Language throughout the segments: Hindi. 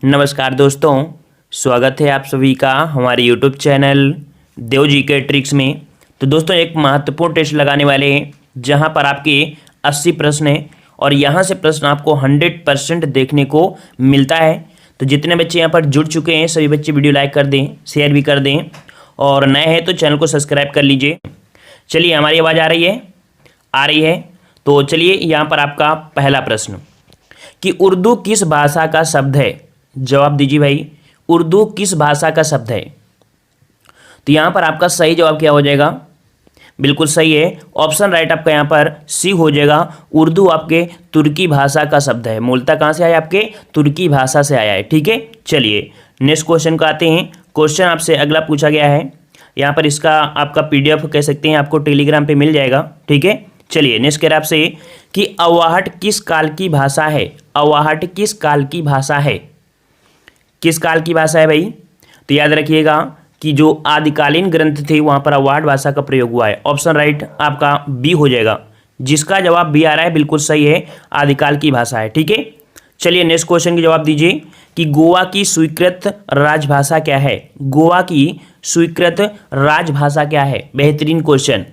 नमस्कार दोस्तों, स्वागत है आप सभी का हमारे यूट्यूब चैनल देव जी के ट्रिक्स में। तो दोस्तों एक महत्वपूर्ण टेस्ट लगाने वाले हैं जहां पर आपके 80 प्रश्न हैं और यहां से प्रश्न आपको 100% देखने को मिलता है। तो जितने बच्चे यहां पर जुड़ चुके हैं सभी बच्चे वीडियो लाइक कर दें, शेयर भी कर दें और नए हैं तो चैनल को सब्सक्राइब कर लीजिए। चलिए, हमारी आवाज़ आ रही है। तो चलिए यहाँ पर आपका पहला प्रश्न कि उर्दू किस भाषा का शब्द है। जवाब दीजिए भाई, उर्दू किस भाषा का शब्द है। तो यहाँ पर आपका सही जवाब क्या हो जाएगा? बिल्कुल सही है, ऑप्शन राइट आपका यहाँ पर सी हो जाएगा। उर्दू आपके तुर्की भाषा का शब्द है। मूलतः कहाँ से आया? आपके तुर्की भाषा से आया है। ठीक है, चलिए नेक्स्ट क्वेश्चन को आते हैं। क्वेश्चन आपसे अगला पूछा गया है, यहाँ पर इसका आपका PDF कह सकते हैं, आपको टेलीग्राम पे मिल जाएगा। ठीक है, चलिए नेक्स्ट कह रहा है आपसे कि अवाहट किस काल की भाषा है। अवाहट किस काल की भाषा है? किस काल की भाषा है भाई? तो याद रखिएगा कि जो आदिकालीन ग्रंथ थे वहां पर अवाहट भाषा का प्रयोग हुआ है। ऑप्शन राइट आपका बी हो जाएगा। जिसका जवाब बी आ रहा है बिल्कुल सही है, आदिकाल की भाषा है। ठीक है, चलिए नेक्स्ट क्वेश्चन की जवाब दीजिए कि गोवा की स्वीकृत राजभाषा क्या है। गोवा की स्वीकृत राजभाषा क्या है? बेहतरीन क्वेश्चन।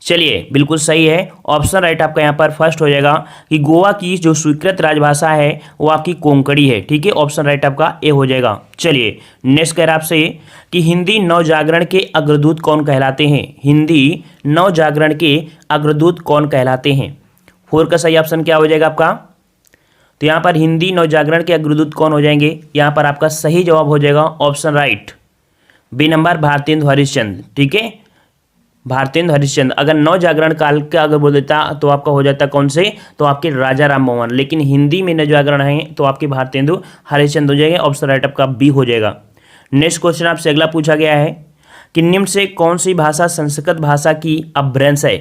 चलिए बिल्कुल सही है, ऑप्शन राइट आपका यहाँ पर फर्स्ट हो जाएगा कि गोवा की जो स्वीकृत राजभाषा है वो आपकी कोंकणी है। ठीक है, ऑप्शन राइट आपका ए हो जाएगा। चलिए नेक्स्ट कह रहा है आपसे कि हिंदी नवजागरण के अग्रदूत कौन कहलाते हैं। हिंदी नवजागरण के अग्रदूत कौन कहलाते हैं? 4 का सही ऑप्शन क्या हो जाएगा आपका? तो यहाँ पर हिंदी नवजागरण के अग्रदूत कौन हो जाएंगे? यहाँ पर आपका सही जवाब हो जाएगा option right B number, Bharatendu Harishchandra. ठीक है, भारतेंदु हरिश्चंद्र। अगर नवजागरण काल का अगर बोल देता तो आपका हो जाता कौन से? तो आपके राजा राम मोहन। लेकिन हिंदी में नवजागरण है तो आपके भारतेंदु हरिश्चंद्र हो जाएगा। ऑप्शन राइट आपका बी हो जाएगा। नेक्स्ट क्वेश्चन आपसे अगला पूछा गया है कि निम्न से कौन सी भाषा संस्कृत भाषा की अपभ्रंश है।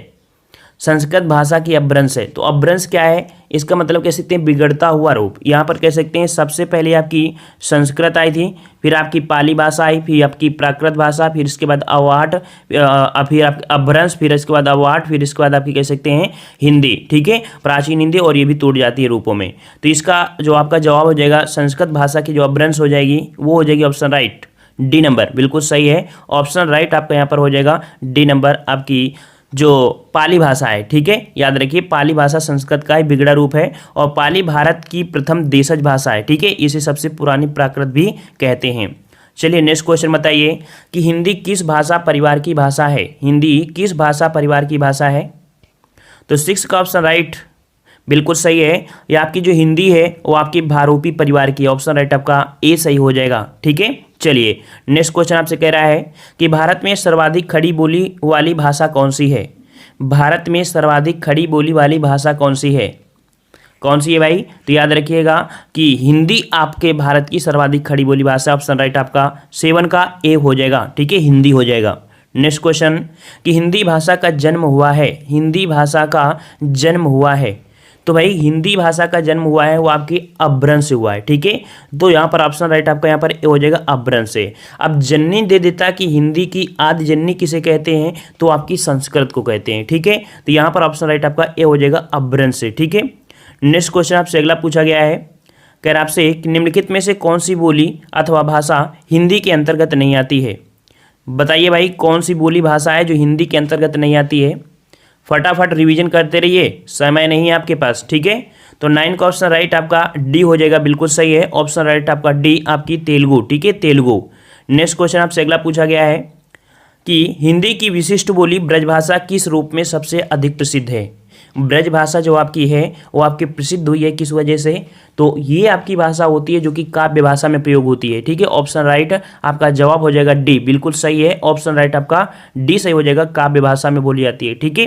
संस्कृत भाषा की अपभ्रंश है। तो अपभ्रंश क्या है? इसका मतलब कह सकते हैं बिगड़ता हुआ रूप। यहाँ पर कह सकते हैं सबसे पहले आपकी संस्कृत आई थी, फिर आपकी पाली भाषा आई, फिर आपकी प्राकृत भाषा, फिर इसके बाद अवाहट, फिर आपकी अपभ्रंश, फिर इसके बाद अवाहट, फिर इसके बाद आपकी कह सकते हैं हिंदी। ठीक है, प्राचीन हिंदी, और ये भी टूट जाती है रूपों में। तो इसका जो आपका जवाब हो जाएगा संस्कृत भाषा की जो अपभ्रंश हो जाएगी वो हो जाएगी ऑप्शन राइट डी नंबर। बिल्कुल सही है, ऑप्शन राइट आपका यहाँ पर हो जाएगा डी नंबर, आपकी जो पाली भाषा है। ठीक है, याद रखिए पाली भाषा संस्कृत का ही बिगड़ा रूप है और पाली भारत की प्रथम देशज भाषा है। ठीक है, इसे सबसे पुरानी प्राकृत भी कहते हैं। चलिए नेक्स्ट क्वेश्चन बताइए कि हिंदी किस भाषा परिवार की भाषा है। हिंदी किस भाषा परिवार की भाषा है? तो 6 का ऑप्शन राइट बिल्कुल सही है। ये आपकी जो हिंदी है वो आपकी भारोपी परिवार की। ऑप्शन राइट आपका ए सही हो जाएगा। ठीक है, चलिए नेक्स्ट क्वेश्चन आपसे कह रहा है कि भारत में सर्वाधिक खड़ी बोली वाली भाषा कौन सी है। भारत में सर्वाधिक खड़ी बोली वाली भाषा कौन सी है? कौन सी है भाई? तो याद रखिएगा कि हिंदी आपके भारत की सर्वाधिक खड़ी बोली भाषा। ऑप्शन राइट आपका 7 का ए हो जाएगा। ठीक है, हिंदी हो जाएगा। नेक्स्ट क्वेश्चन कि हिंदी भाषा का जन्म हुआ है। हिंदी भाषा का जन्म हुआ है। तो भाई हिंदी भाषा का जन्म हुआ है वो आपकी अपभ्रंश से हुआ है। ठीक है, तो यहाँ पर ऑप्शन राइट आपका यहाँ पर ए हो जाएगा अपभ्रंश से। अब जननी दे देता कि हिंदी की आदि जननी किसे कहते हैं, तो आपकी संस्कृत को कहते हैं। ठीक है, तो यहाँ पर ऑप्शन राइट आपका ए हो जाएगा अपभ्रंश से। ठीक है, नेक्स्ट क्वेश्चन आपसे अगला पूछा गया है, कह रहा आपसे निम्नलिखित में से कौन सी बोली अथवा भाषा हिंदी के अंतर्गत नहीं आती है। बताइए भाई कौन सी बोली भाषा है जो हिंदी के अंतर्गत नहीं आती है। फटाफट रिवीजन करते रहिए, समय नहीं है आपके पास। ठीक है, तो 9 का ऑप्शन राइट आपका डी हो जाएगा। बिल्कुल सही है, ऑप्शन राइट आपका डी आपकी तेलुगु। ठीक है, तेलुगु। नेक्स्ट क्वेश्चन आपसे अगला पूछा गया है कि हिंदी की विशिष्ट बोली ब्रजभाषा किस रूप में सबसे अधिक प्रसिद्ध है। ब्रजभाषा जो आपकी है वो आपकी प्रसिद्ध हुई है किस वजह से? तो ये आपकी भाषा होती है जो कि काव्य भाषा में प्रयोग होती है। ठीक है, ऑप्शन राइट आपका जवाब हो जाएगा डी। बिल्कुल सही है, ऑप्शन राइट आपका डी सही हो जाएगा, काव्य भाषा में बोली जाती है। ठीक है,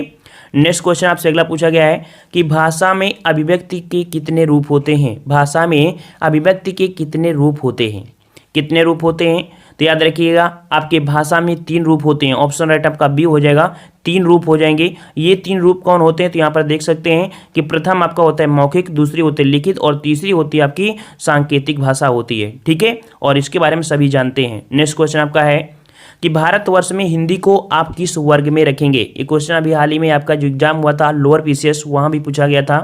नेक्स्ट क्वेश्चन आपसे अगला पूछा गया है कि भाषा में अभिव्यक्ति के कितने रूप होते हैं। भाषा में अभिव्यक्ति के कितने रूप होते हैं? कितने रूप होते हैं? तो याद रखिएगा आपके भाषा में 3 रूप होते हैं। ऑप्शन राइट आपका बी हो जाएगा, 3 रूप हो जाएंगे। ये 3 रूप कौन होते हैं? तो यहाँ पर देख सकते हैं कि प्रथम आपका होता है मौखिक, दूसरी होती है लिखित और तीसरी होती है आपकी सांकेतिक भाषा होती है। ठीक है, और इसके बारे में सभी जानते हैं। नेक्स्ट क्वेश्चन आपका है कि भारतवर्ष में हिंदी को आप किस वर्ग में रखेंगे। ये क्वेश्चन अभी हाल ही में आपका जो एग्जाम हुआ था लोअर PCS वहाँ भी पूछा गया था।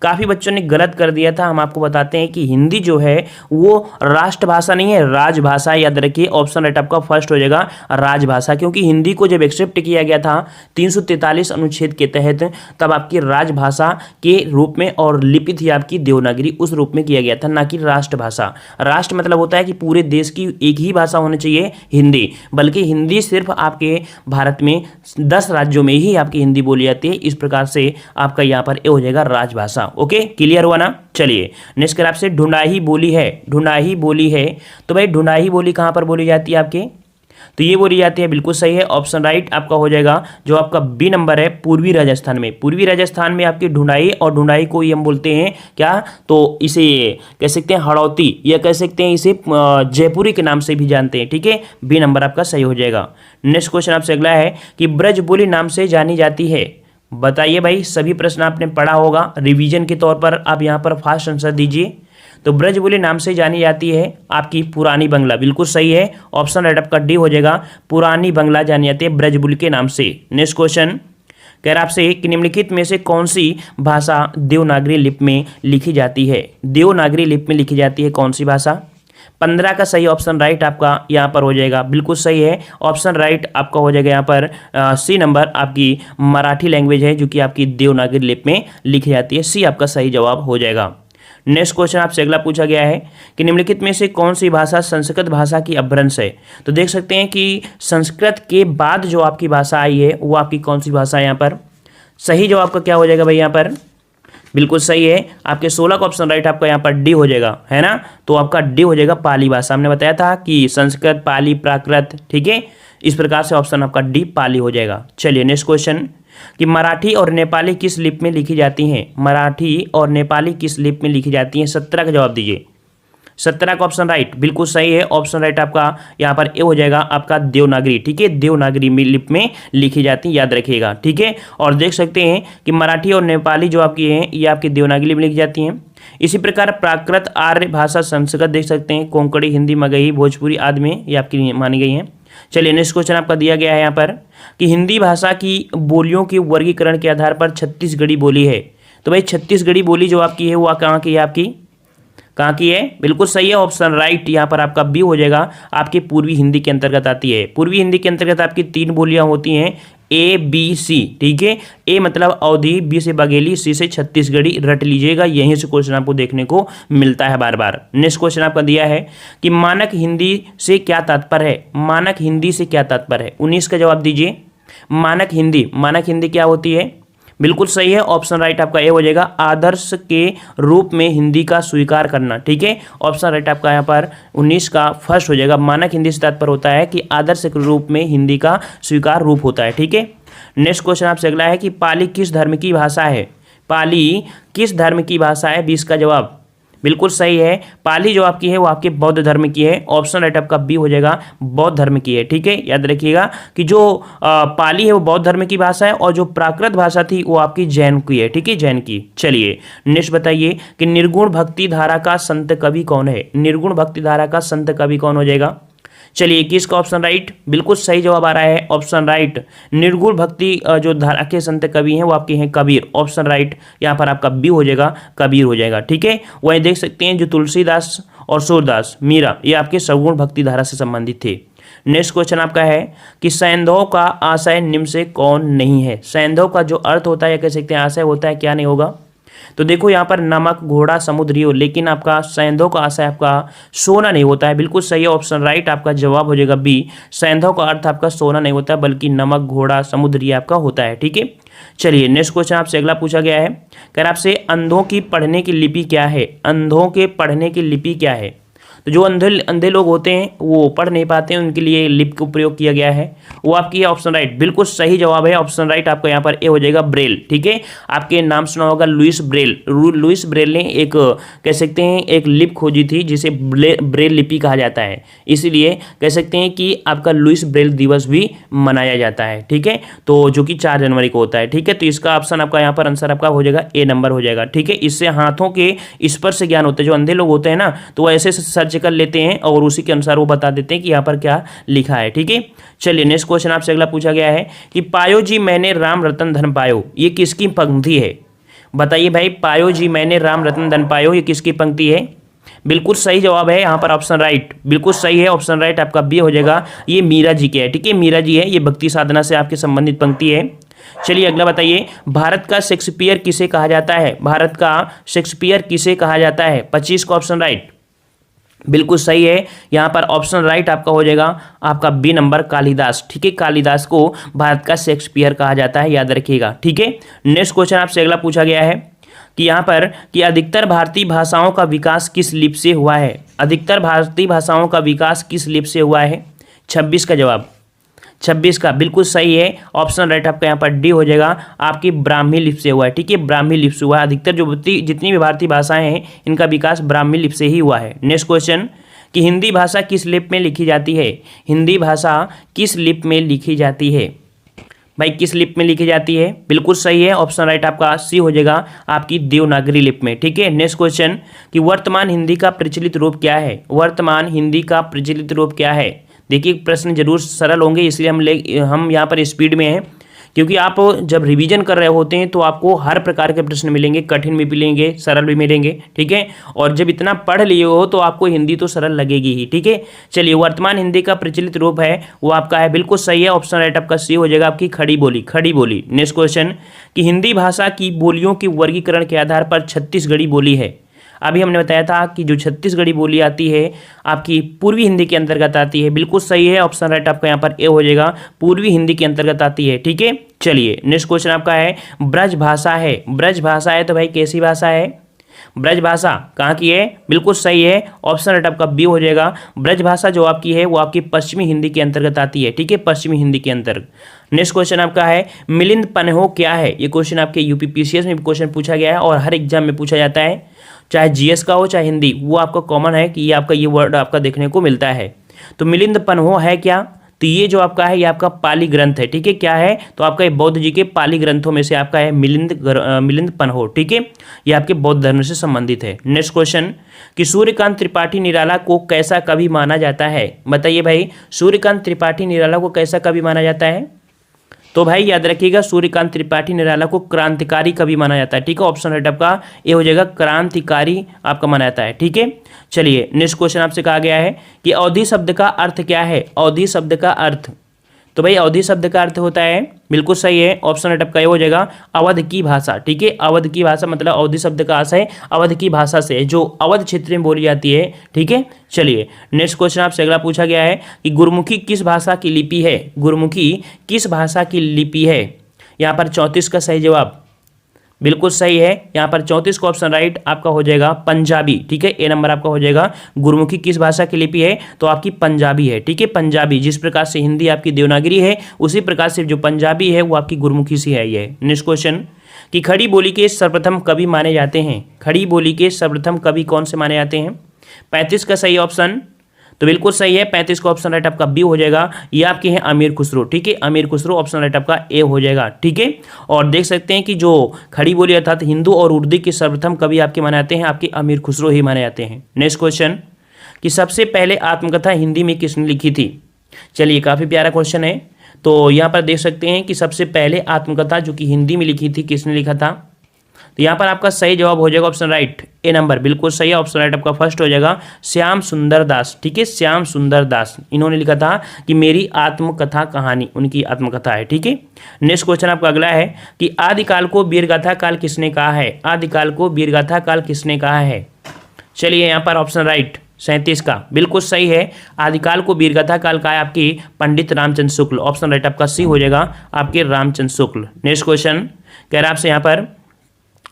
काफ़ी बच्चों ने गलत कर दिया था। हम आपको बताते हैं कि हिंदी जो है वो राष्ट्रभाषा नहीं है, राजभाषा। याद रखिए, ऑप्शन राइट आपका फर्स्ट हो जाएगा राजभाषा, क्योंकि हिंदी को जब एक्सेप्ट किया गया था 343 अनुच्छेद के तहत, तब आपकी राजभाषा के रूप में और लिपि थी आपकी देवनागरी, उस रूप में किया गया था, ना कि राष्ट्रभाषा। राष्ट्र मतलब होता है कि पूरे देश की एक ही भाषा होनी चाहिए हिंदी, बल्कि हिंदी सिर्फ आपके भारत में 10 राज्यों में ही आपकी हिंदी बोली जाती है। इस प्रकार से आपका यहाँ पर ए हो जाएगा राजभाषा। ओके, क्लियर हुआ ना। चलिए नेक्स्ट कर आपसे ढूंढाही बोली है, ढूंढाही बोली है। तो भाई ढूंढाही बोली कहाँ पर बोली जाती है आपके, तो ये बोली जाती है, बिल्कुल सही है, ऑप्शन राइट आपका हो जाएगा जो आपका बी नंबर है, पूर्वी राजस्थान में। पूर्वी राजस्थान में आपकी ढूंढाई, और ढूंढाई को ही हम बोलते हैं क्या, तो इसे कह सकते हैं हड़ौती, या कह सकते हैं इसे जयपुरी के नाम से भी जानते हैं। ठीक है, बी नंबर आपका सही हो जाएगा। नेक्स्ट क्वेश्चन आपसे अगला है कि ब्रज बोली नाम से जानी जाती है। बताइए भाई, सभी प्रश्न आपने पढ़ा होगा, रिवीजन के तौर पर आप यहाँ पर फास्ट आंसर दीजिए। तो ब्रजबुली नाम से जानी जाती है आपकी पुरानी बंगला, बिल्कुल सही है, ऑप्शन राइट आपका डी हो जाएगा, पुरानी बंगला जानी जाती है ब्रजबुली के नाम से। नेक्स्ट क्वेश्चन कह रहा आपसे कि निम्नलिखित में से कौन सी भाषा देवनागरी लिपि में लिखी जाती है। देवनागरी लिपि में लिखी जाती है कौन सी भाषा। 15 का सही ऑप्शन राइट आपका यहाँ पर हो जाएगा, बिल्कुल सही है, ऑप्शन राइट आपका हो जाएगा यहाँ पर सी नंबर, आपकी मराठी लैंग्वेज है जो कि आपकी देवनागरी लिपि में लिखी जाती है। सी आपका सही जवाब हो जाएगा। नेक्स्ट क्वेश्चन आपसे अगला पूछा गया है कि निम्नलिखित में से कौन सी भाषा संस्कृत भाषा की अपभ्रंश है। तो देख सकते हैं कि संस्कृत के बाद जो आपकी भाषा आई है वो आपकी कौन सी भाषा है। यहाँ पर सही जवाब का क्या हो जाएगा भाई, यहाँ पर बिल्कुल सही है, आपके 16 का ऑप्शन राइट आपका यहाँ पर डी हो जाएगा, है ना। तो आपका डी हो जाएगा पाली भाषा। हमने बताया था कि संस्कृत, पाली, प्राकृत, ठीक है, इस प्रकार से ऑप्शन आपका डी पाली हो जाएगा। चलिए नेक्स्ट क्वेश्चन कि मराठी और नेपाली किस लिपि में लिखी जाती हैं। मराठी और नेपाली किस लिपि में लिखी जाती हैं, 17 का जवाब दीजिए। 17 का ऑप्शन राइट बिल्कुल सही है, ऑप्शन राइट आपका यहाँ पर ए हो जाएगा आपका देवनागरी। ठीक है, देवनागरी लिपि में लिखी जाती है, याद रखिएगा। ठीक है, और देख सकते हैं कि मराठी और नेपाली जो आपकी हैं ये आपकी देवनागरी लिपि में लिखी जाती हैं। इसी प्रकार प्राकृत, आर्य भाषा, संस्कृत देख सकते हैं, कोंकणी, हिंदी, मगही, भोजपुरी आदि में ये आपकी मानी गई हैं। चलिए नेक्स्ट क्वेश्चन आपका दिया गया है यहाँ पर कि हिंदी भाषा की बोलियों के वर्गीकरण के आधार पर छत्तीसगढ़ी बोली है। तो भाई छत्तीसगढ़ी बोली जो आपकी है वो कहाँ की है, आपकी कहाँ की है, बिल्कुल सही है, ऑप्शन राइट यहाँ पर आपका बी हो जाएगा, आपके पूर्वी हिंदी के अंतर्गत आती है। पूर्वी हिंदी के अंतर्गत आपकी 3 बोलियां होती हैं, ए बी सी। ठीक है, ए मतलब अवधी, बी से बघेली, सी से छत्तीसगढ़ी, रट लीजिएगा, यहीं से क्वेश्चन आपको देखने को मिलता है बार बार। नेक्स्ट क्वेश्चन आपका दिया है कि मानक हिंदी से क्या तात्पर्य है। मानक हिंदी से क्या तात्पर्य है, 19 का जवाब दीजिए। मानक हिंदी, मानक हिंदी क्या होती है, बिल्कुल सही है, ऑप्शन राइट आपका ए हो जाएगा, आदर्श के रूप में हिंदी का स्वीकार करना। ठीक है, ऑप्शन राइट आपका यहाँ पर 19 का फर्स्ट हो जाएगा। मानक हिंदी से तात्पर्य होता है कि आदर्श के रूप में हिंदी का स्वीकार रूप होता है। ठीक है, नेक्स्ट क्वेश्चन आपसे अगला है कि पाली किस धर्म की भाषा है। पाली किस धर्म की भाषा है, 20 का जवाब बिल्कुल सही है, पाली जो आपकी है वो आपके बौद्ध धर्म की है, ऑप्शन राइट आपका बी हो जाएगा, बौद्ध धर्म की है। ठीक है, याद रखिएगा कि जो पाली है वो बौद्ध धर्म की भाषा है, और जो प्राकृत भाषा थी वो आपकी जैन की है। ठीक है, जैन की। चलिए नेक्स्ट बताइए कि निर्गुण भक्ति धारा का संत कवि कौन है। निर्गुण भक्ति धारा का संत कवि कौन हो जाएगा। चलिए 21 का ऑप्शन राइट बिल्कुल सही जवाब आ रहा है, ऑप्शन राइट, निर्गुण भक्ति जो धारा के संत कवि हैं वो आपके हैं कबीर, ऑप्शन राइट यहाँ पर आपका बी हो जाएगा, कबीर हो जाएगा। ठीक है, वहीं देख सकते हैं जो तुलसीदास और सूरदास, मीरा, ये आपके सगुण भक्ति धारा से संबंधित थे। नेक्स्ट क्वेश्चन आपका है कि सैंधव का आशय निम्न से कौन नहीं है। सैंधव का जो अर्थ होता है या कह सकते हैं आशय होता है, क्या नहीं होगा। तो देखो यहाँ पर नमक, घोड़ा, समुद्री हो, लेकिन आपका सैंधव का आशय आपका सोना नहीं होता है, बिल्कुल सही है, ऑप्शन राइट आपका जवाब हो जाएगा बी। सैंधव का अर्थ आपका सोना नहीं होता बल्कि नमक, घोड़ा, समुद्री आपका होता है। ठीक है, चलिए नेक्स्ट क्वेश्चन आपसे अगला पूछा गया है, कह आपसे अंधों की पढ़ने की लिपि क्या है। अंधों के पढ़ने की लिपि क्या है। तो जो अंधे लोग होते हैं वो पढ़ नहीं पाते हैं, उनके लिए लिपि का प्रयोग किया गया है, वो आपकी है ऑप्शन राइट, बिल्कुल सही जवाब है, ऑप्शन राइट आपका यहाँ पर ए हो जाएगा, ब्रेल। ठीक है, आपके नाम सुना होगा लुइस ब्रेल। लुइस ब्रेल ने एक कह सकते हैं एक लिपि खोजी थी जिसे ब्रेल लिपि कहा जाता है, इसीलिए कह सकते हैं कि आपका लुइस ब्रेल दिवस भी मनाया जाता है। ठीक है, तो जो कि 4 जनवरी को होता है। ठीक है, तो इसका ऑप्शन आपका यहाँ पर आंसर आपका हो जाएगा ए नंबर हो जाएगा। ठीक है, इससे हाथों के स्पर्श ज्ञान होते हैं, जो अंधे लोग होते हैं ना तो वो ऐसे सर्च कर लेते हैं और उसी के अनुसार वो बता देते हैं कि यहाँ पर क्या लिखा है। ठीक है, चलिए नेक्स्ट क्वेश्चन आपसे अगला पूछा गया है कि पायो जी मैंने राम रतन धन पायो, ये किसकी पंक्ति है। बताइए भाई, पायो जी मैंने राम रतन धन पायो, ये किसकी पंक्ति है? बिल्कुल सही जवाब है यहाँ पर ऑप्शन राइट, बिल्कुल सही है ऑप्शन राइट आपका बी हो जाएगा। ये मीरा जी के है, ठीक है, मीरा जी है, ये भक्ति साधना से आपके संबंधित पंक्ति है। चलिए अगला बताइए, भारत का शेक्सपियर किसे कहा जाता है? भारत का शेक्सपियर किसे कहा जाता है? 25 का ऑप्शन राइट, बिल्कुल सही है यहाँ पर ऑप्शन राइट आपका हो जाएगा आपका बी नंबर, कालिदास, ठीक है, कालिदास को भारत का शेक्सपियर कहा जाता है, याद रखिएगा, ठीक है। नेक्स्ट क्वेश्चन आपसे अगला पूछा गया है कि यहाँ पर कि अधिकतर भारतीय भाषाओं का विकास किस लिपि से हुआ है? अधिकतर भारतीय भाषाओं का विकास किस लिपि से हुआ है? 26 का जवाब, 26 का बिल्कुल सही है ऑप्शन राइट आपका यहाँ पर डी हो जाएगा, आपकी ब्राह्मी लिपि से हुआ है, ठीक है, ब्राह्मी लिपि से हुआ है। अधिकतर जो जितनी भी भारतीय भाषाएं हैं इनका विकास ब्राह्मी लिपि से ही हुआ है। नेक्स्ट क्वेश्चन कि हिंदी भाषा किस लिपि में लिखी जाती है? हिंदी भाषा किस लिपि में लिखी जाती है? भाई किस लिपि में लिखी जाती है? बिल्कुल सही है ऑप्शन राइट आपका सी हो जाएगा, आपकी देवनागरी लिपि में, ठीक है। नेक्स्ट क्वेश्चन कि वर्तमान हिंदी का प्रचलित रूप क्या है? वर्तमान हिंदी का प्रचलित रूप क्या है? देखिए प्रश्न जरूर सरल होंगे, इसलिए हम यहाँ पर स्पीड में हैं, क्योंकि आप जब रिवीजन कर रहे होते हैं तो आपको हर प्रकार के प्रश्न मिलेंगे, कठिन भी मिलेंगे, सरल भी मिलेंगे, ठीक है। और जब इतना पढ़ लिए हो तो आपको हिंदी तो सरल लगेगी ही, ठीक है। चलिए वर्तमान हिंदी का प्रचलित रूप है वो आपका है, बिल्कुल सही है ऑप्शन राइट आपका सी हो जाएगा, आपकी खड़ी बोली, खड़ी बोली। नेक्स्ट क्वेश्चन कि हिंदी भाषा की बोलियों के वर्गीकरण के आधार पर छत्तीसगढ़ी बोली है। अभी हमने बताया था कि जो छत्तीसगढ़ी बोली आती है आपकी पूर्वी हिंदी के अंतर्गत आती है, बिल्कुल सही है ऑप्शन राइट आपका यहाँ पर ए हो जाएगा, पूर्वी हिंदी के अंतर्गत आती है, ठीक है। चलिए नेक्स्ट क्वेश्चन आपका है ब्रज भाषा है। ब्रज भाषा है तो भाई कैसी भाषा है? ब्रज भाषा कहाँ की है? बिल्कुल सही है ऑप्शन राइट आपका बी हो जाएगा, ब्रज भाषा जो आपकी है वो आपकी पश्चिमी हिंदी के अंतर्गत आती है, ठीक है, पश्चिमी हिंदी के अंतर्गत। नेक्स्ट क्वेश्चन आपका है मिलिंद पन्हो क्या है? ये क्वेश्चन आपके यूपीपीसीएस में क्वेश्चन पूछा गया है और हर एग्जाम में पूछा जाता है, चाहे जीएस का हो चाहे हिंदी, वो आपका कॉमन है कि ये आपका ये वर्ड आपका देखने को मिलता है। तो मिलिंद पन्हो है क्या? तो ये जो आपका है ये आपका पाली ग्रंथ है, ठीक है, क्या है? तो आपका ये बौद्ध जी के पाली ग्रंथों में से आपका है मिलिंद पन्हो, ठीक है, ये आपके बौद्ध धर्म से संबंधित है। नेक्स्ट क्वेश्चन कि सूर्यकांत त्रिपाठी निराला को कैसा कवि माना जाता है? बताइए भाई, सूर्यकांत त्रिपाठी निराला को कैसा कवि माना जाता है? तो भाई याद रखिएगा सूर्यकांत त्रिपाठी निराला को क्रांतिकारी कवि माना जाता है, ठीक है, ऑप्शन राइट आपका ये हो जाएगा, क्रांतिकारी आपका माना जाता है, ठीक है। चलिए नेक्स्ट क्वेश्चन आपसे कहा गया है कि अवधि शब्द का अर्थ क्या है? अवधि शब्द का अर्थ, तो भाई अवधि शब्द का अर्थ होता है, बिल्कुल सही है ऑप्शन राइट आपका ये हो जाएगा, अवध की भाषा, ठीक है, अवध की भाषा मतलब अवधि शब्द का अर्थ है अवध की भाषा से जो अवध क्षेत्र में बोली जाती है, ठीक है। चलिए नेक्स्ट क्वेश्चन आपसे अगला पूछा गया है कि गुरुमुखी किस भाषा की लिपि है? गुरुमुखी किस भाषा की लिपि है? यहाँ पर 34 का सही जवाब, बिल्कुल सही है यहाँ पर 34 का ऑप्शन राइट आपका हो जाएगा पंजाबी, ठीक है, ए नंबर आपका हो जाएगा। गुरुमुखी किस भाषा की लिपि है? तो आपकी पंजाबी है, ठीक है, पंजाबी। जिस प्रकार से हिंदी आपकी देवनागरी है उसी प्रकार से जो पंजाबी है वो आपकी गुरुमुखी सी है ये। नेक्स्ट क्वेश्चन कि खड़ी बोली के सर्वप्रथम कवि माने जाते हैं। खड़ी बोली के सर्वप्रथम कवि कौन से माने जाते हैं? 35 का सही ऑप्शन, तो बिल्कुल सही है 35 का ऑप्शन राइट आपका बी हो जाएगा, ये आपके हैं अमीर खुसरो, ठीक है, अमीर खुसरो ऑप्शन राइट आपका ए हो जाएगा, ठीक है। और देख सकते हैं कि जो खड़ी बोली अर्थात हिंदू और उर्दू के सर्वप्रथम कवि आपके माने जाते हैं आपके अमीर खुसरो ही माने जाते हैं। नेक्स्ट क्वेश्चन कि सबसे पहले आत्मकथा हिंदी में किसने लिखी थी? चलिए काफ़ी प्यारा क्वेश्चन है, तो यहाँ पर देख सकते हैं कि सबसे पहले आत्मकथा जो कि हिंदी में लिखी थी किसने लिखा था? तो यहाँ पर आपका सही जवाब हो जाएगा ऑप्शन राइट ए नंबर, बिल्कुल सही है ऑप्शन राइट आपका फर्स्ट हो जाएगा, श्याम सुंदर दास, ठीक है, श्याम सुंदर दास, इन्होंने लिखा था कि मेरी आत्मकथा कहानी, उनकी आत्मकथा है, ठीक है। नेक्स्ट क्वेश्चन आपका अगला है कि आदिकाल को वीरगाथा काल किसने कहा है? आदिकाल को वीरगाथा काल किसने कहा है? चलिए यहाँ पर ऑप्शन राइट 37 का बिल्कुल सही है, आदिकाल को वीरगाथा काल का है आपकी पंडित रामचंद्र शुक्ल, ऑप्शन राइट आपका सी हो जाएगा, आपके रामचंद्र शुक्ल। नेक्स्ट क्वेश्चन कह रहा है आपसे यहाँ पर,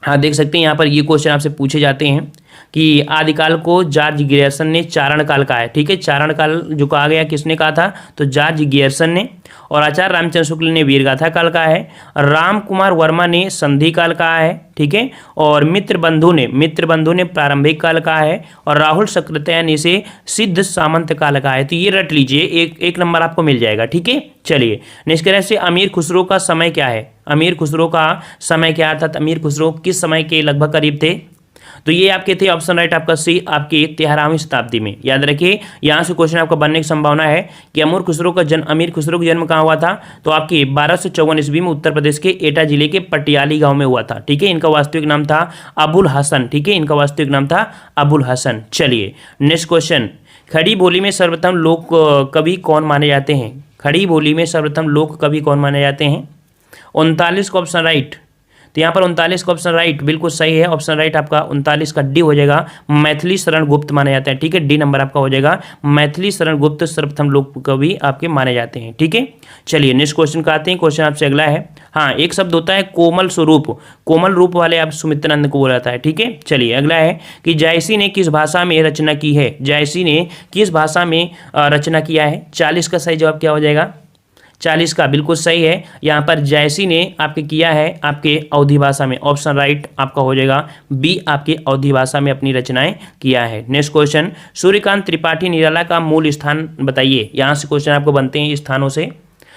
हाँ देख सकते हैं यहाँ पर ये क्वेश्चन आपसे पूछे जाते हैं कि आदिकाल को जॉर्ज गियर्सन ने चारण काल कहा है, ठीक है, चारण काल जो कहा गया किसने कहा था? तो जॉर्ज गियर्सन ने। और आचार्य रामचंद्र शुक्ल ने वीरगाथा काल कहा है, राम कुमार वर्मा ने संधि काल कहा है, ठीक है, और मित्र बंधु ने प्रारंभिक काल कहा है, और राहुल सक्रेतिया ने इसे सिद्ध सामंत काल कहा है। तो ये रट लीजिए, एक नंबर आपको मिल जाएगा, ठीक है। चलिए नेक्स्ट कह रहे से अमीर खुसरो का समय क्या है? अमीर खुसरो का समय क्या, अर्थात अमीर खुसरो किस समय के लगभग करीब थे? तो ये आपके थे ऑप्शन राइट आपका सी, आपके 13वीं शताब्दी में। याद रखिए यहाँ से क्वेश्चन आपका बनने की संभावना है कि अमीर खुसरो का जन्म कहाँ हुआ था, तो आपके 1254 ईस्वी में उत्तर प्रदेश के एटा जिले के पटियाली गांव में हुआ था। ठीक है, इनका वास्तविक नाम था अबुल हसन। ठीक है, इनका वास्तविक नाम था अबुल हसन। चलिए नेक्स्ट क्वेश्चन, खड़ी बोली में सर्वप्रथम लोक कवि कौन माने जाते हैं? खड़ी बोली में सर्वप्रथम लोक कवि कौन माने जाते हैं? 39 का ऑप्शन राइट, तो यहाँ पर 39 का ऑप्शन राइट बिल्कुल सही है। ऑप्शन राइट आपका 39 का डी हो जाएगा, मैथिली शरण गुप्त माने जाते हैं। ठीक है, डी नंबर आपका हो जाएगा, मैथिली शरण गुप्त सर्वप्रथम लोक कवि आपके माने जाते हैं। ठीक है, चलिए नेक्स्ट क्वेश्चन का आते हैं। क्वेश्चन आपसे अगला है, हाँ एक शब्द होता है कोमल स्वरूप, कोमल रूप वाले आप सुमित्रानंद को बोला जाता है। ठीक है, चलिए अगला है कि जायसी ने किस भाषा में रचना की है? जायसी ने किस भाषा में रचना किया है? 40 का सही जवाब क्या हो जाएगा? 40 का बिल्कुल सही है। यहाँ पर जायसी ने आपके किया है आपके अवधी भाषा में। ऑप्शन राइट आपका हो जाएगा बी, आपके अवधी भाषा में अपनी रचनाएं किया है। नेक्स्ट क्वेश्चन, सूर्यकांत त्रिपाठी निराला का मूल स्थान बताइए। यहाँ से क्वेश्चन आपको बनते हैं स्थानों से,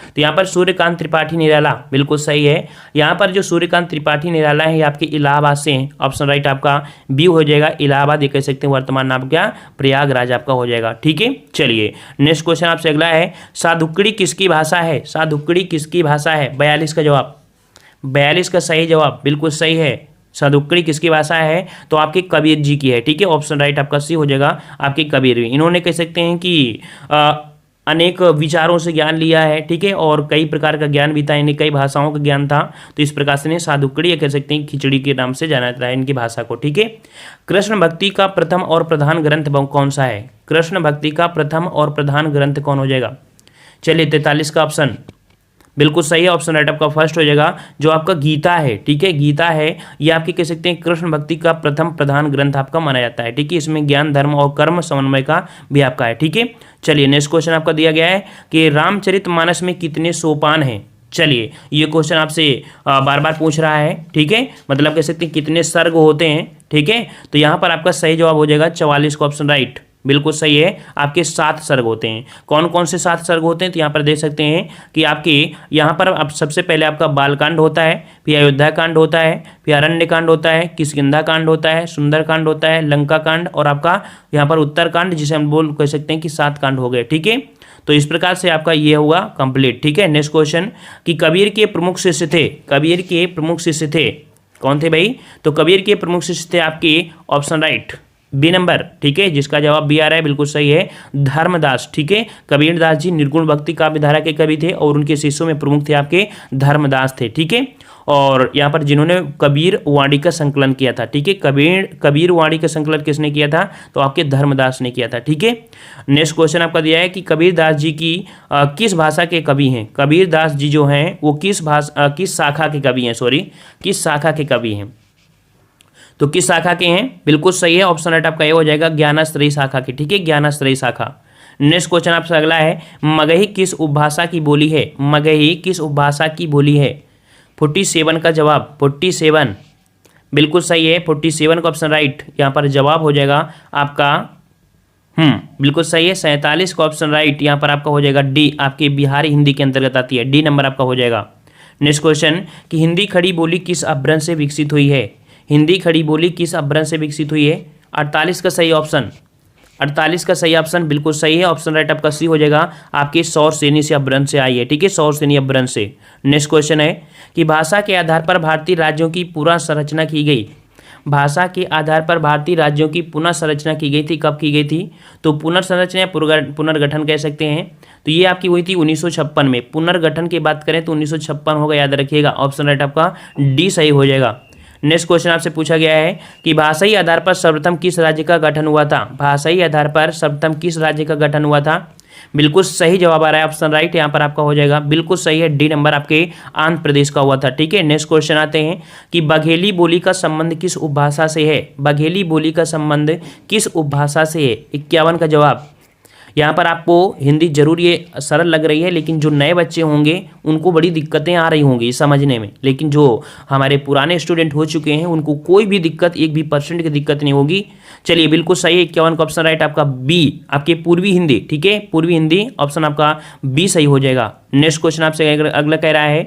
तो यहाँ पर सूर्यकांत त्रिपाठी निराला बिल्कुल सही है। यहाँ पर जो सूर्यकांत त्रिपाठी निराला है ये आपके इलाहाबाद से हैं। ऑप्शन राइट आपका बी हो जाएगा, इलाहाबाद, ये कह सकते हैं वर्तमान नाम क्या, प्रयागराज आपका हो जाएगा। ठीक है, चलिए नेक्स्ट क्वेश्चन आपसे अगला है, साधुकड़ी किसकी भाषा है? साधुकड़ी किसकी भाषा है? 42 का जवाब, 42 का सही जवाब बिल्कुल सही है। साधुकड़ी किसकी भाषा है? तो आपके कबीर जी की है। ठीक है, ऑप्शन राइट आपका सी हो जाएगा, आपके कबीर। इन्होंने कह सकते हैं कि अनेक विचारों से ज्ञान लिया है। ठीक है, और कई प्रकार का ज्ञान भी था, इन्हें कई भाषाओं का ज्ञान था, तो इस प्रकार से इन्हें साधुकड़ी या कह सकते हैं खिचड़ी के नाम से जाना जाता है इनकी भाषा को। ठीक है, कृष्ण भक्ति का प्रथम और प्रधान ग्रंथ कौन सा है? कृष्ण भक्ति का प्रथम और प्रधान ग्रंथ कौन हो जाएगा? चलिए 43 का ऑप्शन बिल्कुल सही है। ऑप्शन राइट आपका फर्स्ट हो जाएगा, जो आपका गीता है। ठीक है, गीता है ये आपके कह सकते हैं कृष्ण भक्ति का प्रथम प्रधान ग्रंथ आपका माना जाता है। ठीक है, इसमें ज्ञान धर्म और कर्म समन्वय का भी आपका है। ठीक है, चलिए नेक्स्ट क्वेश्चन आपका दिया गया है कि रामचरितमानस में कितने सोपान हैं? चलिए ये क्वेश्चन आपसे बार बार पूछ रहा है। ठीक है, मतलब कह सकते हैं कितने सर्ग होते हैं। ठीक है, तो यहाँ पर आपका सही जवाब हो जाएगा 44 का ऑप्शन राइट बिल्कुल सही है। आपके 7 सर्ग होते हैं। कौन कौन से 7 सर्ग होते हैं? तो यहाँ पर देख सकते हैं कि आपके यहाँ पर अब सबसे पहले आपका बालकांड होता है, फिर अयोध्या कांड होता है, फिर अरण्य कांड होता है, किष्किंधा कांड होता है, सुंदर कांड होता है, लंका कांड और आपका यहाँ पर उत्तर कांड, जिसे हम कह सकते हैं कि 7 कांड हो गए। ठीक है, तो इस प्रकार से आपका ये हुआ कंप्लीट। ठीक है, नेक्स्ट क्वेश्चन कि कबीर के प्रमुख शिष्य थे, कबीर के प्रमुख शिष्य थे कौन थे भाई? तो कबीर के प्रमुख शिष्य थे आपके ऑप्शन राइट बी नंबर। ठीक है, जिसका जवाब बी आ रहा है बिल्कुल सही है, धर्मदास। ठीक है, कबीरदास जी निर्गुण भक्ति काव्य धारा के कवि थे और उनके शिष्यों में प्रमुख थे आपके धर्मदास थे। ठीक है, और यहाँ पर जिन्होंने कबीर वाणी का संकलन किया था। ठीक है, कबीर वाणी का संकलन किसने किया था? तो आपके धर्मदास ने किया था। ठीक है, नेक्स्ट क्वेश्चन आपका दिया है कि कबीरदास जी की किस भाषा के कवि हैं? कबीरदास जी जो हैं वो किस शाखा के कवि हैं? किस शाखा के कवि हैं? तो किस शाखा के हैं? बिल्कुल सही है, ऑप्शन राइट आपका ये हो जाएगा ज्ञानाश्रयी शाखा के। ठीक है, ज्ञानाश्रयी शाखा। नेक्स्ट क्वेश्चन आपसे अगला है, मगही किस उपभाषा की बोली है? मगही किस उपभाषा की बोली है? 47 का जवाब, 47 बिल्कुल सही है, 47 का ऑप्शन राइट यहाँ पर जवाब हो जाएगा आपका बिल्कुल सही है। 47 का ऑप्शन राइट यहाँ पर आपका हो जाएगा डी, आपके बिहारी हिंदी के अंतर्गत आती है, डी नंबर आपका हो जाएगा। नेक्स्ट क्वेश्चन कि हिंदी खड़ी बोली किस अपभ्रंश से विकसित हुई है? हिंदी खड़ी बोली किस अपभ्रंश से विकसित हुई है? 48 का सही ऑप्शन, 48 का सही ऑप्शन बिल्कुल सही है। ऑप्शन राइट आपका सी हो जाएगा, आपके सौर सेनी से अपभ्रंश से आई है। ठीक है, सौर सेनी अपभ्रंश से। नेक्स्ट क्वेश्चन है कि भाषा के आधार पर भारतीय राज्यों की पुनः संरचना की गई। भाषा के आधार पर भारतीय राज्यों की पुनः संरचना की गई थी, कब की गई थी? तो पुनर्संरचना या पुनर्गठन कह सकते हैं। तो ये आपकी हुई थी 1956 में। पुनर्गठन की बात करें तो 1956 होगा, याद रखिएगा। ऑप्शन राइट आपका डी सही हो जाएगा। नेक्स्ट क्वेश्चन आपसे पूछा गया है कि भाषाई आधार पर सर्वप्रथम किस राज्य का गठन हुआ था? भाषाई आधार पर सर्वप्रथम किस राज्य का गठन हुआ था? बिल्कुल सही जवाब आ रहा है, ऑप्शन राइट यहाँ पर आपका हो जाएगा, बिल्कुल सही है, डी नंबर आपके आंध्र प्रदेश का हुआ था। ठीक है, नेक्स्ट क्वेश्चन आते हैं कि बघेली बोली का संबंध किस उपभाषा से है? बघेली बोली का संबंध किस उपभाषा से है? 51 का जवाब। यहाँ पर आपको हिंदी जरूर ये सरल लग रही है, लेकिन जो नए बच्चे होंगे उनको बड़ी दिक्कतें आ रही होंगी समझने में, लेकिन जो हमारे पुराने स्टूडेंट हो चुके हैं उनको कोई भी दिक्कत, 1% की दिक्कत नहीं होगी। चलिए बिल्कुल सही है, 51 का ऑप्शन राइट आपका बी, आपके पूर्वी हिंदी। ठीक है, पूर्वी हिंदी ऑप्शन आपका बी सही हो जाएगा। नेक्स्ट क्वेश्चन आपसे अगला कह रहा है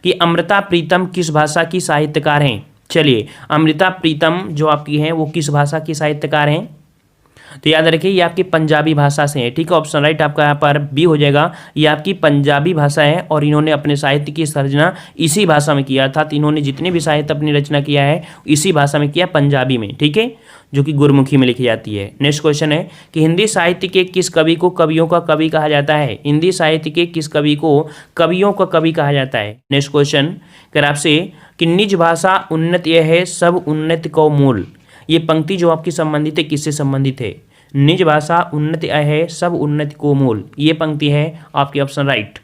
कि अमृता प्रीतम किस भाषा की साहित्यकार हैं? चलिए, अमृता प्रीतम जो आपकी हैं वो किस भाषा की साहित्यकार हैं? तो याद रखिए ये आपकी पंजाबी भाषा से है, ठीक है। ऑप्शन राइट आपका यहाँ पर बी हो जाएगा। ये आपकी पंजाबी भाषा है और इन्होंने अपने साहित्य की सर्जना इसी भाषा में किया था। तो इन्होंने जितने भी साहित्य अपनी रचना किया है इसी भाषा में किया, पंजाबी में, ठीक है, जो कि गुरमुखी में लिखी जाती है। नेक्स्ट क्वेश्चन है कि हिंदी साहित्य के किस कवि को कवियों का कवि कहा जाता है? हिंदी साहित्य के किस कवि को कवियों का कवि कहा जाता है? नेक्स्ट क्वेश्चन कर आपसे कि निज भाषा उन्नत यह है, सब उन्नत को मूल। ये पंक्ति जो आपकी संबंधित है किससे संबंधित है? निज भाषा उन्नति है, सब उन्नति को मूल। ये पंक्ति है आपकी ऑप्शन राइट,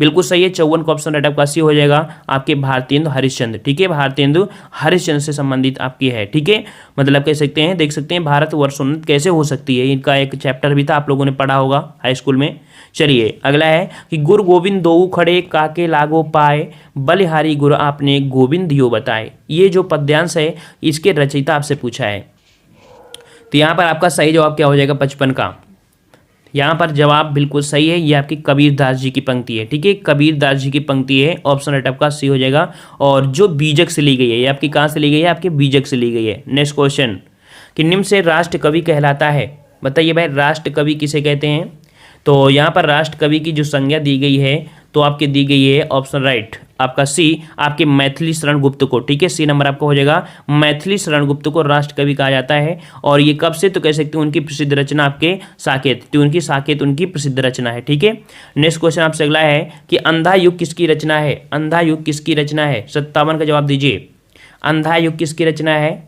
बिल्कुल सही है। 54 का ऑप्शन राइट आपका सी हो जाएगा। आपके भारतेंदु हरिश्चंद्र, ठीक है, भारतेंदु हरिश्चंद्र से संबंधित आपकी है, ठीक है। मतलब कह सकते हैं, देख सकते हैं भारत वर्षोन्नत कैसे हो सकती है, इनका एक चैप्टर भी था, आप लोगों ने पढ़ा होगा हाई स्कूल में। चलिए अगला है कि गुरु गोविंद दोऊ खड़े काके लागो पाए, बलिहारी गुरु आपने गोविंद दियो बताए। ये जो पद्यांश है इसके रचयिता आपसे पूछा है। तो यहाँ पर आपका सही जवाब क्या हो जाएगा? 55 का। यहाँ पर जवाब बिल्कुल सही है, ये आपकी कबीरदास जी की पंक्ति है, ठीक है, कबीरदास जी की पंक्ति है। ऑप्शन राइट आपका सी हो जाएगा। और जो बीजक से ली गई है, ये आपकी कहाँ से ली गई है? आपके बीजक से ली गई है। नेक्स्ट क्वेश्चन कि निम्न से राष्ट्र कवि कहलाता है, बताइए भाई राष्ट्र कवि किसे कहते हैं? तो यहाँ पर राष्ट्र कवि की जो संज्ञा दी गई है तो आपकी दी गई है ऑप्शन राइट आपका सी, आपके मैथिली शरण गुप्त को, ठीक है, सी नंबर आपका हो जाएगा। मैथिली शरण गुप्त को राष्ट्र कवि कहा जाता है। और ये कब से? तो कह सकते हैं उनकी प्रसिद्ध रचना आपके साकेत, तो उनकी साकेत उनकी प्रसिद्ध रचना है, ठीक है। नेक्स्ट क्वेश्चन आपसे अगला है कि अंधा युग किसकी रचना है? अंधा युग किसकी रचना है? 57 का जवाब दीजिए। अंधा युग किसकी रचना है?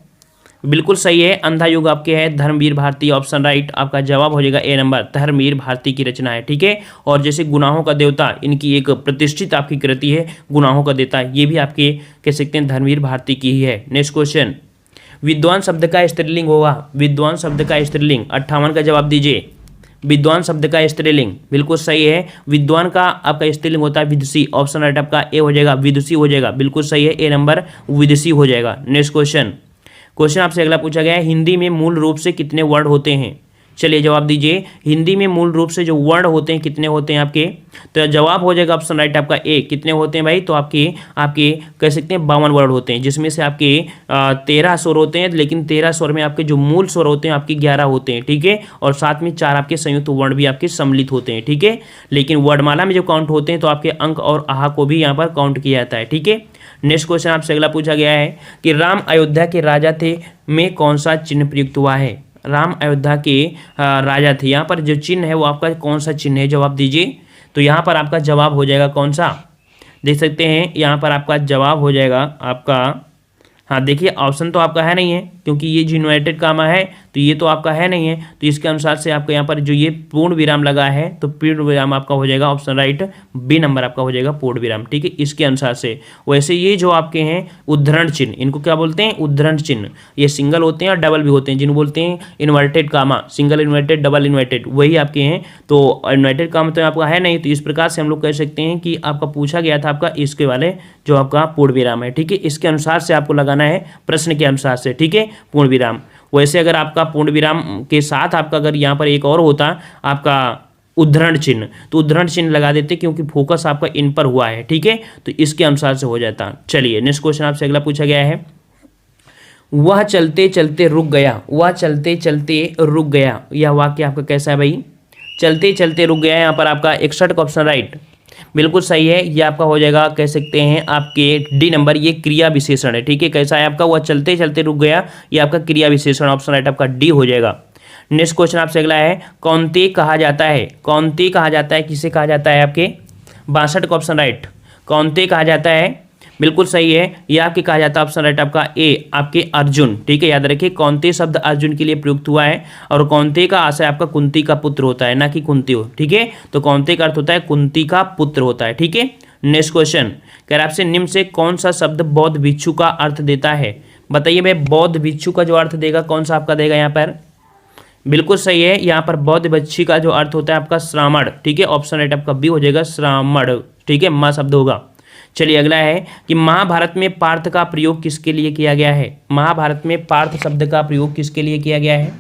बिल्कुल सही है, अंधा युग आपके है धर्मवीर भारती। ऑप्शन राइट आपका जवाब हो जाएगा ए नंबर, धर्मवीर भारती की रचना है, ठीक है। और जैसे गुनाहों का देवता, इनकी एक प्रतिष्ठित आपकी कृति है गुनाहों का देवता, ये भी आपके कह सकते हैं धर्मवीर भारती की ही है। नेक्स्ट क्वेश्चन, विद्वान शब्द का स्त्रीलिंग होगा, विद्वान शब्द का स्त्रीलिंग 58 का जवाब दीजिए। विद्वान शब्द का स्त्रीलिंग बिल्कुल सही है, विद्वान का आपका स्त्रीलिंग होता है विदुषी। ऑप्शन राइट आपका ए हो जाएगा, विदुषी हो जाएगा, बिल्कुल सही है, ए नंबर विदुषी हो जाएगा। नेक्स्ट क्वेश्चन आपसे अगला पूछा गया है, हिंदी में मूल रूप से कितने वर्ण होते हैं? चलिए जवाब दीजिए, हिंदी में मूल रूप से जो वर्ण होते हैं कितने होते हैं आपके? तो जवाब हो जाएगा ऑप्शन राइट आपका ए, कितने होते हैं भाई? तो आपके कह सकते हैं 52 वर्ण होते हैं, जिसमें से आपके 13 स्वर होते हैं, लेकिन 13 स्वर में आपके जो मूल स्वर होते हैं आपके 11 होते हैं, ठीक है। और साथ में 4 आपके संयुक्त वर्ण भी आपके सम्मिलित होते हैं, ठीक है। लेकिन वर्णमाला में जो काउंट होते हैं तो आपके अंक और आहा को भी यहाँ पर काउंट किया जाता है, ठीक है। नेक्स्ट क्वेश्चन आपसे अगला पूछा गया है कि राम अयोध्या के राजा थे में कौन सा चिन्ह प्रयुक्त हुआ है? राम अयोध्या के राजा थे, यहाँ पर जो चिन्ह है वो आपका कौन सा चिन्ह है? जवाब दीजिए। तो यहाँ पर आपका जवाब हो जाएगा कौन सा? देख सकते हैं यहाँ पर आपका जवाब हो जाएगा आपका, हाँ देखिए ऑप्शन तो आपका है नहीं है क्योंकि ये जो इन्वर्टेड कामा है तो ये तो आपका है नहीं है, तो इसके अनुसार से आपका यहाँ पर जो ये पूर्ण विराम लगा है तो पूर्ण विराम आपका हो जाएगा ऑप्शन राइट बी नंबर आपका हो जाएगा पूर्ण विराम, ठीक है, इसके अनुसार से। वैसे ये जो आपके हैं उद्धरण चिन्ह, इनको क्या बोलते हैं? उद्धरण चिन्ह। ये सिंगल होते हैं और डबल भी होते हैं, जिनको बोलते हैं inverted comma, single inverted double inverted, वही आपके हैं। तो इन्वर्टेड कामा तो आपका है नहीं, तो इस प्रकार से हम लोग कह सकते हैं कि आपका पूछा गया था आपका इसके वाले जो आपका पूर्ण विराम है, ठीक है, इसके अनुसार से आपको लगाना है प्रश्न के अनुसार से, ठीक है, पूर्ण विराम। वैसे अगर आपका पूर्ण विराम के साथ आपका अगर यहाँ पर एक और होता आपका उद्धरण चिन्ह, तो उद्धरण चिन्ह लगा देते क्योंकि फोकस आपका इन पर हुआ है, ठीक है, तो इसके अनुसार से हो जाता। चलिए नेक्स्ट क्वेश्चन आपसे अगला पूछा गया है, वह चलते चलते रुक गया, वह चलते चलते रुक गया, यह वाक्य आपका कैसा है भाई? चलते चलते रुक गया, यहाँ पर आपका 61 का ऑप्शन राइट बिल्कुल सही है। ये आपका हो जाएगा कह सकते हैं आपके डी नंबर, ये क्रिया विशेषण है, ठीक है, कैसा है आपका? वह चलते चलते रुक गया, ये आपका क्रिया विशेषण, ऑप्शन राइट आपका डी हो जाएगा। नेक्स्ट क्वेश्चन आपसे अगला है, कौनते कहा जाता है? कौनते कहा जाता है, किसे कहा जाता है? आपके 62 का ऑप्शन राइट, कौनते कहा जाता है, बिल्कुल सही है, ये आपके कहा जाता है ऑप्शन राइट आपका ए, आपके अर्जुन, ठीक है, याद रखिए कौनते शब्द अर्जुन के लिए प्रयुक्त हुआ है और कौनते का आशय आपका कुंती का पुत्र होता है, ना कि कुंती हो, ठीक है, तो कौनते का अर्थ होता है कुंती का पुत्र होता है, ठीक है। नेक्स्ट क्वेश्चन कह रहा है आपसे, निम्न से कौन सा शब्द बौद्ध भिक्षु का अर्थ देता है? बताइए भाई, बौद्ध भिक्षु का जो अर्थ देगा कौन सा आपका देगा यहाँ पर? बिल्कुल सही है, यहाँ पर बौद्ध भिक्षु का जो अर्थ होता है आपका श्रामण, ठीक है, ऑप्शन राइट आपका बी हो जाएगा श्रामण, ठीक है, माँ शब्द होगा। चलिए अगला है कि महाभारत में पार्थ का प्रयोग किसके लिए किया गया है? महाभारत में पार्थ शब्द का प्रयोग किसके लिए किया गया है?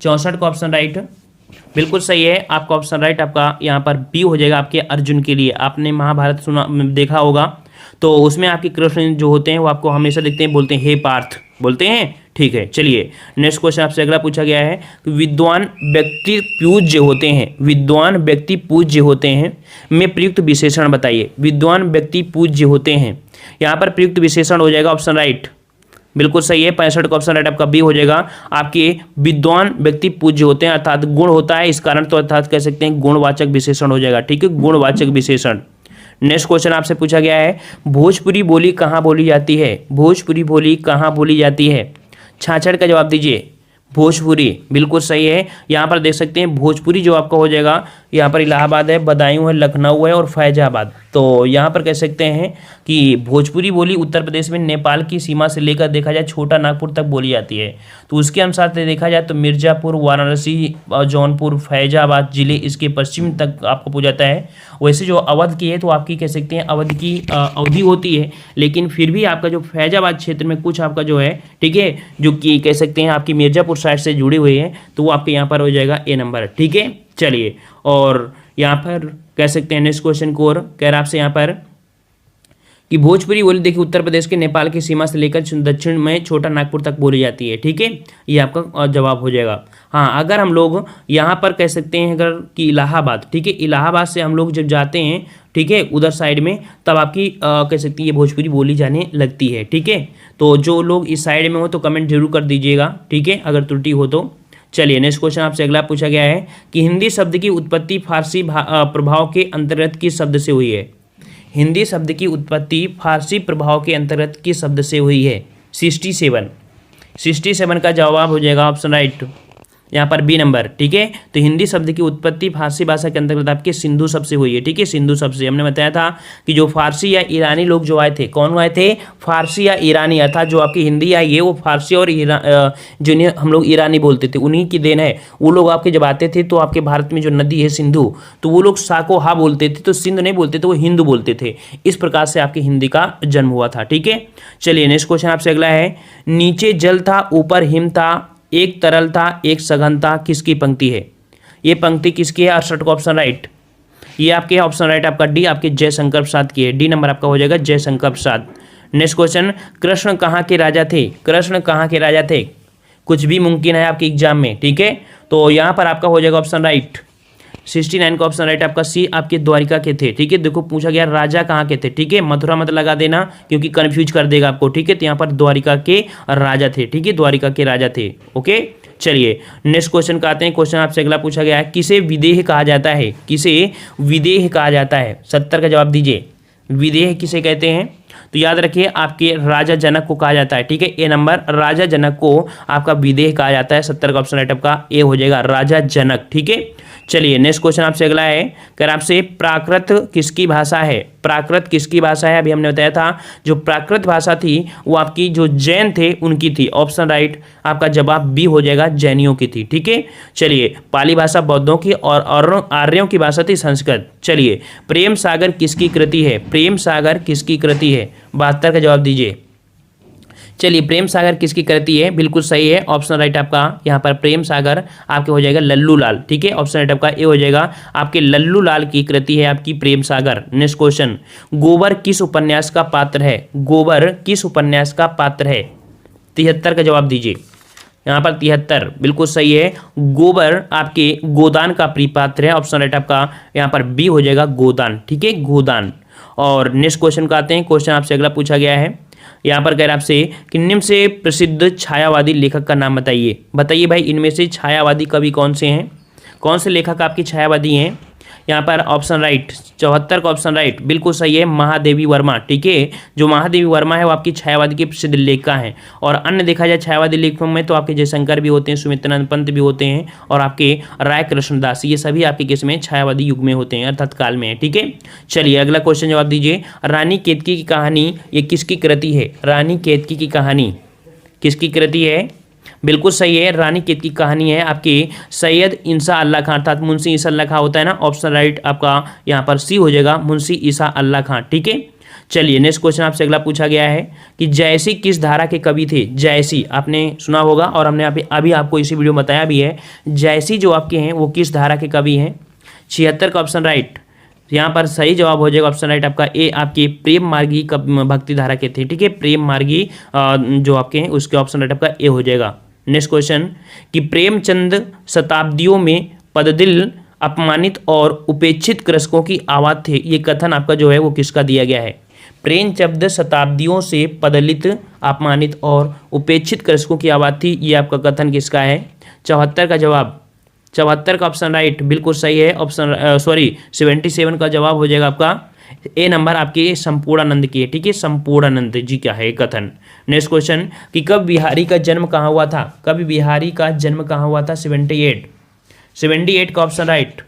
64 का ऑप्शन राइट बिल्कुल सही है, आपका ऑप्शन राइट आपका यहाँ पर बी हो जाएगा आपके अर्जुन के लिए। आपने महाभारत सुना देखा होगा तो उसमें आपके कृष्ण जो होते हैं वो आपको हमेशा दिखते हैं, बोलते हैं हे पार्थ, बोलते हैं। ठीक है, चलिए नेक्स्ट क्वेश्चन आपसे अगला पूछा गया है कि विद्वान व्यक्ति पूज्य होते हैं, विद्वान व्यक्ति पूज्य होते हैं में प्रयुक्त विशेषण बताइए। विद्वान व्यक्ति पूज्य होते हैं, यहाँ पर प्रयुक्त विशेषण हो जाएगा ऑप्शन राइट, बिल्कुल सही है। 65 का ऑप्शन राइट आपका बी हो जाएगा। आपके विद्वान व्यक्ति पूज्य होते हैं अर्थात गुण होता है इस कारण, तो अर्थात कह सकते हैं गुणवाचक विशेषण हो जाएगा। ठीक है, गुणवाचक विशेषण। नेक्स्ट क्वेश्चन आपसे पूछा गया है भोजपुरी बोली कहाँ बोली जाती है, भोजपुरी बोली कहाँ बोली जाती है। 66 का जवाब दीजिए। भोजपुरी बिल्कुल सही है। यहाँ पर देख सकते हैं भोजपुरी जो आपका हो जाएगा, यहाँ पर इलाहाबाद है, बदायूं है, लखनऊ है और फैजाबाद। तो यहाँ पर कह सकते हैं कि भोजपुरी बोली उत्तर प्रदेश में नेपाल की सीमा से लेकर देखा जाए छोटा नागपुर तक बोली जाती है। तो उसके अनुसार से देखा जाए तो मिर्ज़ापुर, वाराणसी, जौनपुर, फैजाबाद जिले इसके पश्चिम तक आपको पूछा जाता है। वैसे जो अवध की है तो आपकी कह सकते हैं अवध की अवधि होती है, लेकिन फिर भी आपका जो फैजाबाद क्षेत्र में कुछ आपका जो है, ठीक है, जो कि कह सकते हैं आपकी मिर्ज़ापुर साइड से जुड़ी हुई है, तो वो आपके यहाँ पर हो जाएगा ए नंबर। ठीक है, चलिए और यहाँ पर कह सकते हैं नेक्स्ट क्वेश्चन को और कह रहा आपसे यहाँ पर कि भोजपुरी बोली देखिए उत्तर प्रदेश के नेपाल की सीमा से लेकर दक्षिण में छोटा नागपुर तक बोली जाती है। ठीक है, ये आपका जवाब हो जाएगा। हाँ, अगर हम लोग यहाँ पर कह सकते हैं अगर कि इलाहाबाद, ठीक है, इलाहाबाद से हम लोग जब जाते हैं, ठीक है, उधर साइड में, तब आपकी कह सकती है ये भोजपुरी बोली जाने लगती है। ठीक है, तो जो लोग इस साइड में हो तो कमेंट जरूर कर दीजिएगा, ठीक है, अगर त्रुटि हो तो। चलिए नेक्स्ट क्वेश्चन आपसे अगला पूछा गया है कि हिंदी शब्द की उत्पत्ति फारसी प्रभाव के अंतर्गत किस शब्द से हुई है। हिंदी शब्द की उत्पत्ति फारसी प्रभाव के अंतर्गत किस शब्द से हुई है। 67 का जवाब हो जाएगा ऑप्शन राइट, यहाँ पर बी नंबर। ठीक है, तो हिंदी शब्द की उत्पत्ति फारसी भाषा के अंतर्गत आपके सिंधु शब्द से हुई है। ठीक है, सिंधु शब्द से हमने बताया था कि जो फारसी या ईरानी लोग जो आए थे, कौन आए थे, फारसी या ईरानी, अर्थात जो आपकी हिंदी आई है वो फारसी और जिन्हें हम लोग ईरानी बोलते थे उन्हीं की देन है। वो लोग आपके जब आते थे तो आपके भारत में जो नदी है सिंधु, तो वो लोग साको हा बोलते थे, तो सिंध नहीं बोलते थे, वो हिंदू बोलते थे। इस प्रकार से आपकी हिंदी का जन्म हुआ था। ठीक है, चलिए नेक्स्ट क्वेश्चन आपसे अगला है नीचे जल था ऊपर हिम था, एक तरल था एक सघन था, किसकी पंक्ति है। ये पंक्ति किसकी है। 68 का ऑप्शन राइट, ये आपके ऑप्शन राइट आपका डी, आपके जयशंकर प्रसाद की है। डी नंबर आपका हो जाएगा जयशंकर प्रसाद। नेक्स्ट क्वेश्चन कृष्ण कहाँ के राजा थे, कृष्ण कहाँ के राजा थे। कुछ भी मुमकिन है आपके एग्जाम में। ठीक है, तो यहाँ पर आपका हो जाएगा ऑप्शन राइट 69 का ऑप्शन राइट आपका सी, आपके द्वारिका के थे। ठीक है, देखो पूछा गया राजा कहाँ के थे। ठीक है, मथुरा मत लगा देना क्योंकि कंफ्यूज कर देगा आपको। ठीक है, तो यहाँ पर द्वारिका के राजा थे। ठीक है, द्वारिका के राजा थे। ओके, चलिए नेक्स्ट क्वेश्चन का आते हैं। क्वेश्चन आपसे अगला पूछा गया है किसे विदेह कहा जाता है, किसे विदेह कहा जाता है। 70 का जवाब दीजिए। विदेह किसे कहते हैं, तो याद रखिए आपके राजा जनक को कहा जाता है। ठीक है, ए नंबर, राजा जनक को आपका विदेह कहा जाता है। 70 का ऑप्शन राइट आपका ए हो जाएगा, राजा जनक। ठीक है, चलिए नेक्स्ट क्वेश्चन आपसे अगला है, कर आपसे प्राकृत किसकी भाषा है। प्राकृत किसकी भाषा है, अभी हमने बताया था जो प्राकृत भाषा थी वो आपकी जो जैन थे उनकी थी। ऑप्शन राइट आपका जवाब बी हो जाएगा, जैनियों की थी। ठीक है, चलिए पाली भाषा बौद्धों की और आर्यों की भाषा थी संस्कृत। चलिए प्रेम सागर किसकी कृति है, प्रेम सागर किसकी कृति है। 72 का जवाब दीजिए। चलिए प्रेम सागर किसकी कृति है, बिल्कुल सही है, ऑप्शन राइट आपका यहाँ पर प्रेम सागर आपके हो जाएगा लल्लू लाल। ठीक है, ऑप्शन राइट आपका ए हो जाएगा, आपके लल्लू लाल की कृति है आपकी प्रेम सागर। नेक्स्ट क्वेश्चन गोबर किस उपन्यास का पात्र है, गोबर किस उपन्यास का पात्र है। 73 का जवाब दीजिए। यहाँ पर 73 बिल्कुल सही है, गोबर आपके गोदान का प्रिपात्र है। ऑप्शन राइट आपका यहाँ पर बी हो जाएगा, गोदान। ठीक है, गोदान। और नेक्स्ट क्वेश्चन का आते हैं। क्वेश्चन आपसे अगला पूछा गया है, यहाँ पर कह रहा आपसे कि निम्न से प्रसिद्ध छायावादी लेखक का नाम बताइए। बताइए भाई इनमें से छायावादी कवि कौन से हैं, कौन से लेखक आपकी छायावादी हैं। यहाँ पर ऑप्शन राइट 74 का ऑप्शन राइट बिल्कुल सही है, महादेवी वर्मा। ठीक है, जो महादेवी वर्मा है वो आपकी छायावादी की प्रसिद्ध लेखिका हैं। और अन्य देखा जाए छायावादी लेखकों में तो आपके जयशंकर भी होते हैं, सुमित्रानंद पंत भी होते हैं और आपके राय कृष्णदास, ये सभी आपके किस में छायावादी युग में होते हैं अर्थात काल में है। ठीक है, चलिए अगला क्वेश्चन जवाब दीजिए। रानी केतकी की कहानी ये किसकी कृति है, रानी केतकी की कहानी किसकी कृति है। बिल्कुल सही है, रानी केतकी की कहानी है आपके सैयद इंसा अल्लाह खां अर्थात मुंशी ईसा अल्लाह खां होता है ना। ऑप्शन राइट आपका यहाँ पर सी हो जाएगा, मुंशी ईसा अल्लाह खां। ठीक है, चलिए नेक्स्ट क्वेश्चन आपसे अगला पूछा गया है कि जयसी किस धारा के कवि थे। जयसी आपने सुना होगा और हमने अभी आपको इसी वीडियो में बताया भी है। जयसी जो आपके हैं वो किस धारा के कवि हैं। 76 का ऑप्शन राइट तो यहाँ पर सही जवाब हो जाएगा ऑप्शन राइट आपका ए, आपके प्रेम मार्गी भक्ति धारा के थे। ठीक है, प्रेम मार्गी जो आपके हैं उसके ऑप्शन राइट आपका ए हो जाएगा। नेक्स्ट क्वेश्चन कि प्रेमचंद शताब्दियों में पददिल अपमानित और उपेक्षित कृषकों की आवाज थे, ये कथन आपका जो है वो किसका दिया गया है? प्रेमचंद शताब्दियों से पदलित अपमानित और उपेक्षित कृषकों की आवाज थी, ये आपका कथन किसका है? 74 का जवाब, 74 का ऑप्शन राइट बिल्कुल सही है। ऑप्शन 77 का जवाब हो जाएगा आपका ए नंबर आपके संपूर्णानंद की है। ठीक है, संपूर्णानंद जी का है कथन। नेक्स्ट क्वेश्चन कि कब बिहारी का जन्म कहाँ हुआ था? कब बिहारी का जन्म कहाँ हुआ था? 78 का ऑप्शन राइट,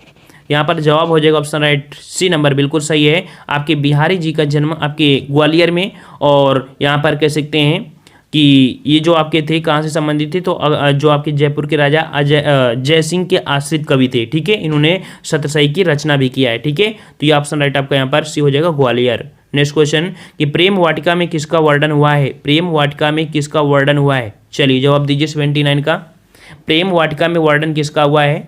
यहाँ पर जवाब हो जाएगा ऑप्शन राइट सी नंबर बिल्कुल सही है। आपके बिहारी जी का जन्म आपके ग्वालियर में, और यहाँ पर कह सकते हैं कि ये जो आपके थे कहाँ से संबंधित थे? तो जो आपके जयपुर के राजा जय सिंह के आश्रित कवि थे। ठीक है, इन्होंने सतसई की रचना भी किया है। ठीक है, तो ये ऑप्शन राइट आपका यहाँ पर सी हो जाएगा ग्वालियर। नेक्स्ट क्वेश्चन कि प्रेम वाटिका में किसका वर्णन हुआ है? प्रेम वाटिका में किसका वर्णन हुआ है? चलिए जवाब दीजिए 79 का। प्रेम वाटिका में वर्णन किसका हुआ है?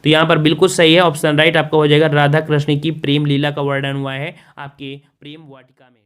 तो यहाँ पर बिल्कुल सही है, ऑप्शन राइट आपका हो जाएगा राधा कृष्ण की प्रेम लीला का वर्णन हुआ है आपके प्रेम वाटिका में।